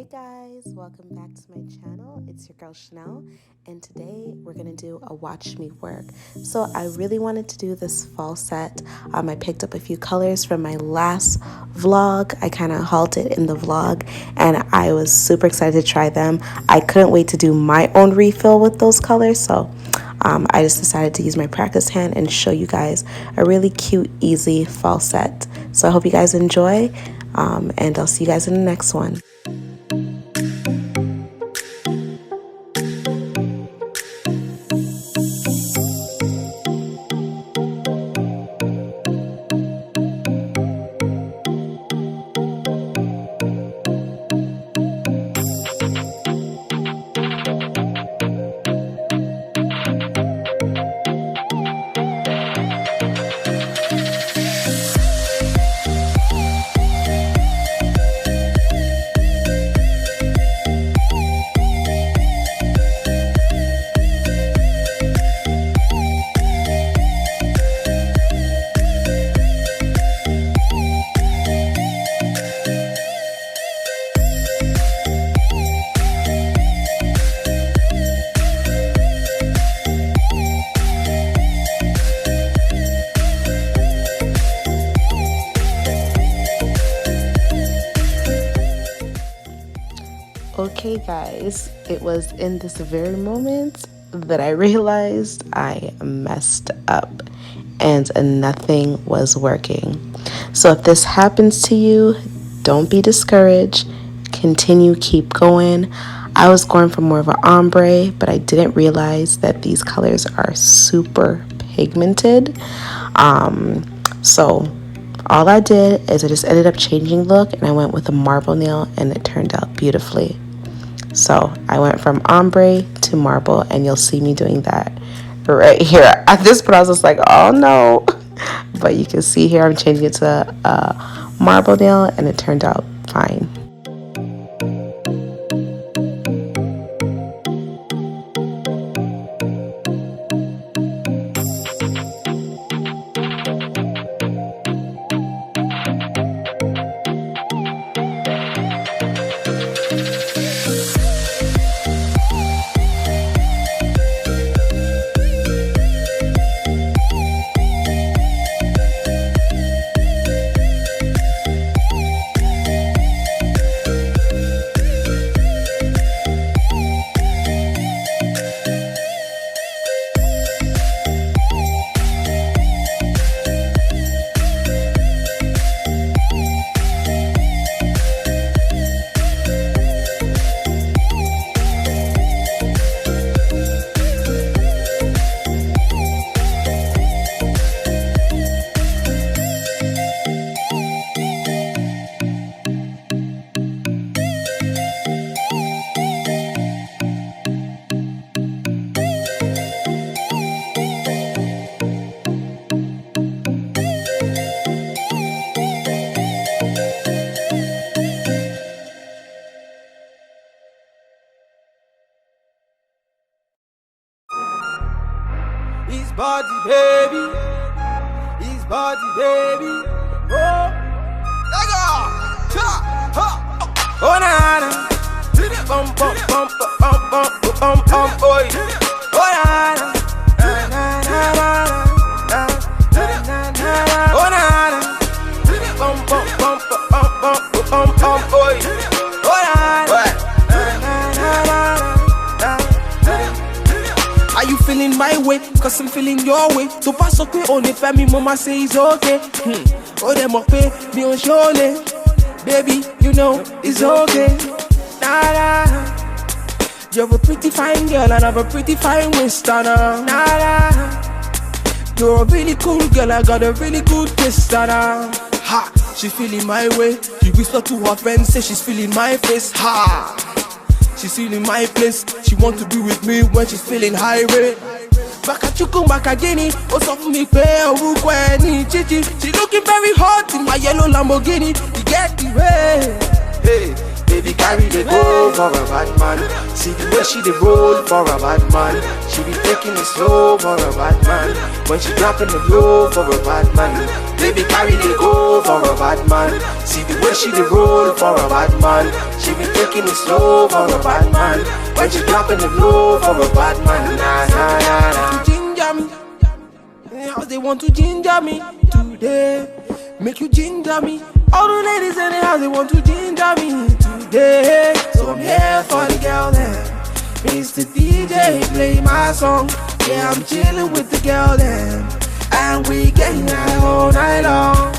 Hey guys, welcome back to my channel. It's your girl Chanel, and today we're gonna do a watch me work. So I really wanted to do this fall set. I picked up a few colors from my last vlog. I kind of halted in the vlog and I was super excited to try them. I couldn't wait to do my own refill with those colors, so I just decided to use my practice hand and show you guys a really cute, easy fall set. So I hope you guys enjoy, and I'll see you guys in the next one. Okay guys, it was in this very moment that I realized I messed up and nothing was working. So if this happens to you, don't be discouraged. Continue, keep going. I was going for more of an ombre, but I didn't realize that these colors are super pigmented. So all I did is I just ended up changing look and I went with a marble nail and it turned out beautifully. So I went from ombre to marble and you'll see me doing that right here. At this point I was just like, oh no. But you can see here I'm changing it to a marble nail and it turned out fine. His body, baby. His body, baby. Oh, Lego. Cha, ha. Oh, na na. Bum bum bum bum bum bum bum boy. Oh, na na. Na na na na na. Oh, na na. Bum bum bum bum bum bum bum boy. Oh, na na. Are you feeling my way? Cause I'm feeling your way. To pass up on it, family, mama say it's okay. Oh, them up, me on surely. Baby, you know it's okay. Nah, nah. You have a pretty fine girl and I have a pretty fine waist. Nah, nah. You're a really cool girl, I got a really good taste. Nah. Ha, she feeling my way. She whisper to her friends, say she's feeling my face. Ha. She's feeling my place. She want to be with me when she's feeling high rate. Back at you come back again. Oh, so for me pay a chichi. She looking very hot in my yellow Lamborghini. You get the way. Hey, Baby carry the go for a bad man. See the way she dey roll for a bad man. She be taking it slow for a bad man. When she dropping the low for a bad man. Baby carry the go for a bad man. See the way she dey roll for a bad man. She be taking it slow for a bad man. When she dropping the low for a bad man. Nah, nah, nah, nah. Ginger me. How they want to ginger me today. Make you ginger me. All the ladies in the house, they want to ginger me today. So I'm here for the girl then. Mr. DJ, play my song. Yeah, I'm chilling with the girl then. And we getting high all night long.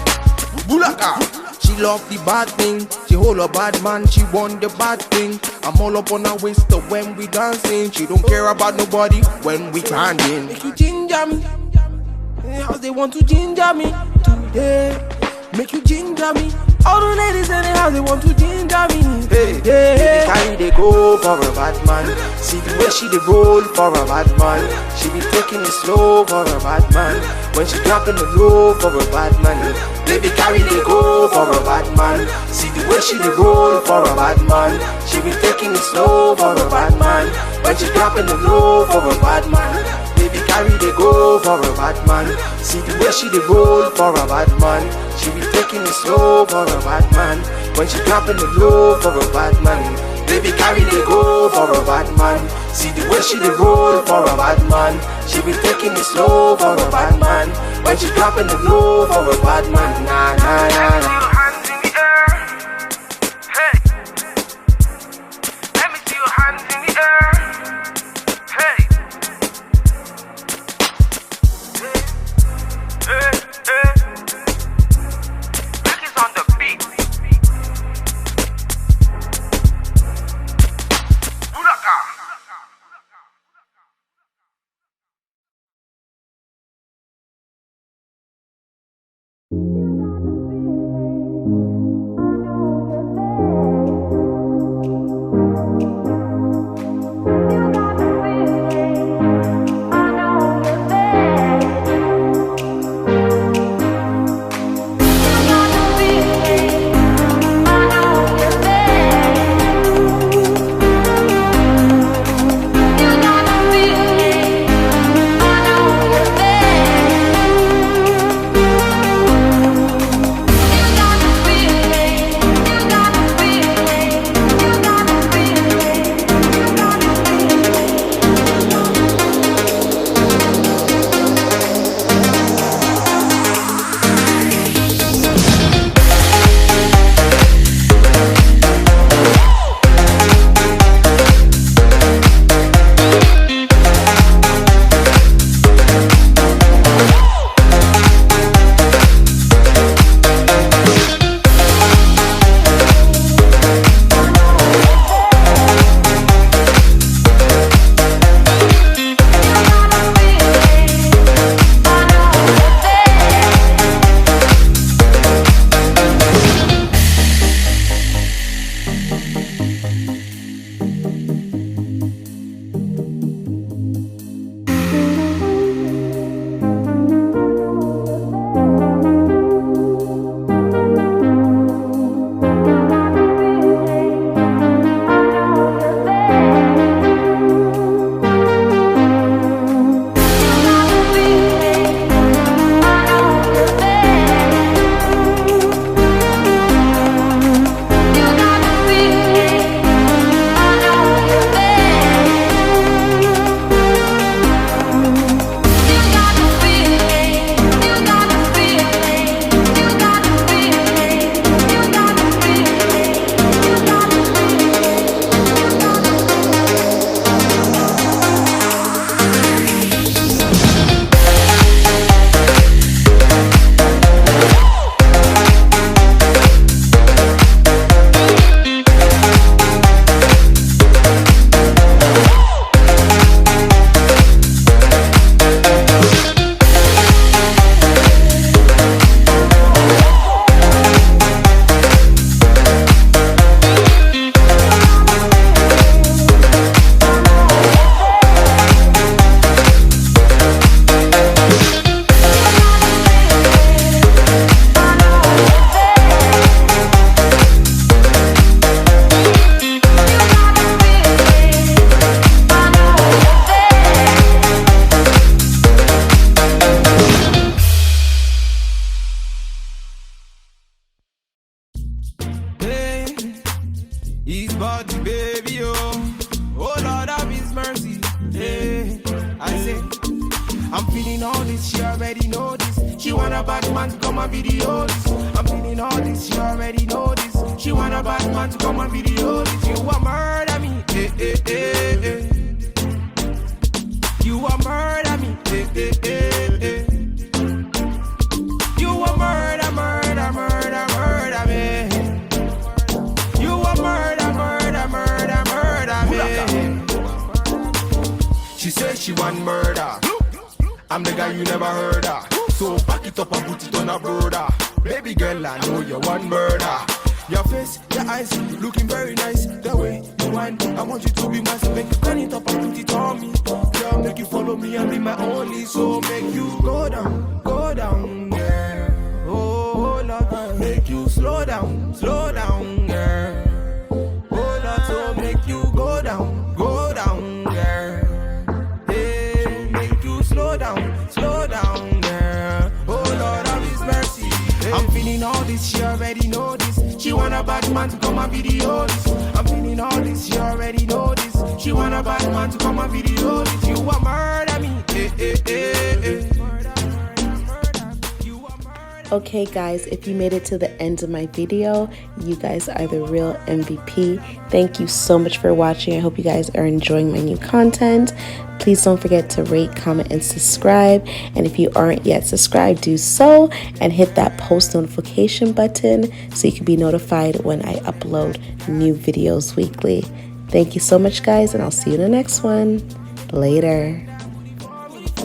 Bulaka. She love the bad thing. She hold a bad man. She want the bad thing. I'm all up on her waist when we dancing. She don't care about nobody when we climbing. Make you ginger me. How they want to ginger me today. Make you ginger me. All the ladies in the house, they want to ginger me. Hey, hey. Carry they go for a bad man. See the way she dey roll for a bad man. She be taking it slow for a bad man. When she dropping the low for a bad man. Baby carry they go for a bad man. See the way she dey roll for a bad man. She be taking it slow for a bad man. When she dropping the low for a bad man. Baby carry they go for a bad man. See the way she dey roll for a bad man. She be taking it slow for a bad man. When she dropping the low for a bad man. Baby carry they go for a bad man. See the way she dey roll for a bad man. She be taking it slow for a bad man. When she dropping the low for a bad man. Nah, nah, nah, nah. Hands in the air. Hey. Let me see your hands in the air. Hey. Hey, hey. Rick is on the beat. Bulaka. His body, baby, oh. Oh Lord of His mercy. Yeah, I say, I'm feeling all this, she already know this. She want a bad man to come and video this. I'm feeling all this, she already know this. She want a bad man to come and video this. You a murder me, eh, eh, eh, eh. You a murder me, eh, eh, eh, eh. You a murder, murder, murder, murder me. You a murder, murder, murder, murder me. She said she want murder. I'm the guy you never heard of. So back it up and put it on a brother. Baby girl, I know you want murder. Your face, your eyes, looking very nice. The way you want, I want you to be mine. So make you turn it up and put it on me. Girl, make you follow me and be my only. So make you go down, girl. Oh, Lord, make you slow down, girl. Oh, Lord, so make you go down, girl. Hey, make you slow down, girl. Oh, Lord of His mercy. Hey. I'm feeling all this, she already know this. She want a bad man to come and video this. I'm feeling all this, she already know this. She want a bad man to come and video this. You a murder me, eh, eh, eh, eh. Okay guys, if you made it to the end of my video, you guys are the real MVP. Thank you so much for watching. I hope you guys are enjoying my new content. Please don't forget to rate, comment, and subscribe. And if you aren't yet subscribed, do so and hit that post notification button so you can be notified when I upload new videos weekly. Thank you so much guys, and I'll see you in the next one. Later.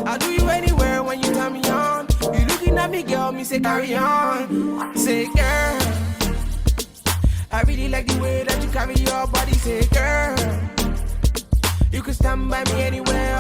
I'll do you anywhere when you turn me on. You looking at me, girl, me say carry on. Say girl, I really like the way that you carry your body. Say girl, you can stand by me anywhere.